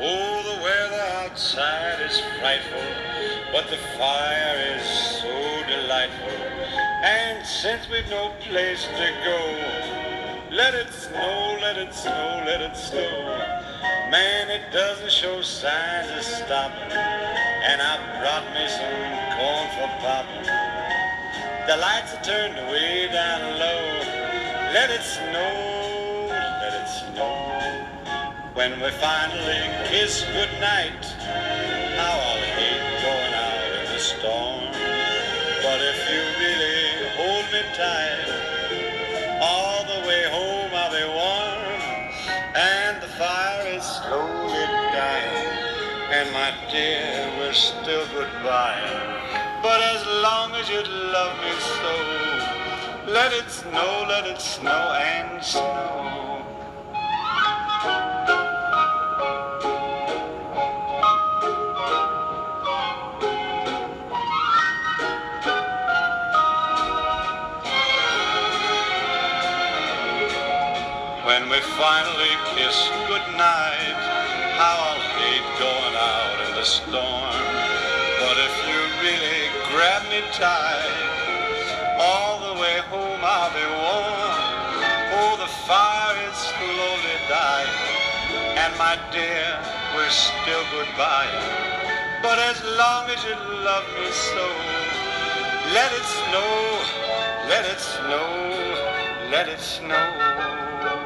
Oh, the weather outside is frightful, but the fire is so delightful. And since we've no place to go, let it snow, let it snow, let it snow. Man, it doesn't show signs of stopping, and I brought me some corn for popping. The lights are turned way down low. Let it snow, let it snow. When we finally kiss goodnight, how I'll hate going out in the storm. But if you really hold me tight, all the way home I'll be warm. And the fire is slowly dying, and my dear, we're still goodbye. But as long as you love me so, let it snow and snow. When we finally kiss goodnight, how I'll hate going out in the storm. But if you really grab me tight, all the way home I'll be warm. Oh, the fire is slowly dying, and my dear, we're still goodbye. But as long as you love me so, let it snow, let it snow, let it snow.